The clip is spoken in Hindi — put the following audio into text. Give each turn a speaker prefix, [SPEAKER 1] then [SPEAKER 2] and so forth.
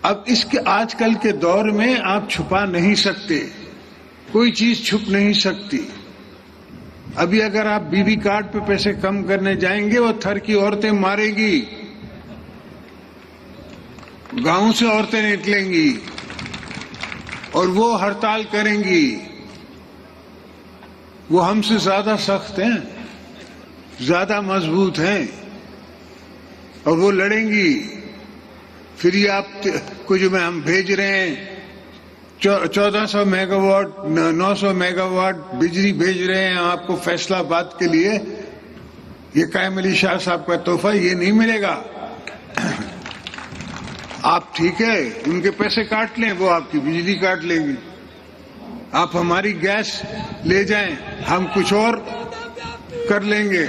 [SPEAKER 1] अब इसके आजकल के दौर में आप छुपा नहीं सकते, कोई चीज छुप नहीं सकती। अभी अगर आप बीबी कार्ड पे पैसे कम करने जाएंगे, वो थर की औरतें मारेगी, गांव से औरतें निकलेंगी और वो हड़ताल करेंगी। वो हमसे ज्यादा सख्त हैं, ज्यादा मजबूत हैं और वो लड़ेंगी। फिर ये आप को जो हम भेज रहे हैं 1400 मेगावाट 900 मेगावाट बिजली भेज रहे हैं आपको फैसलाबाद के लिए, ये कायम अली शाह साहब का तोहफा, ये नहीं मिलेगा। आप ठीक है उनके पैसे काट लें, वो आपकी बिजली काट लेंगे। आप हमारी गैस ले जाएं, हम कुछ और कर लेंगे।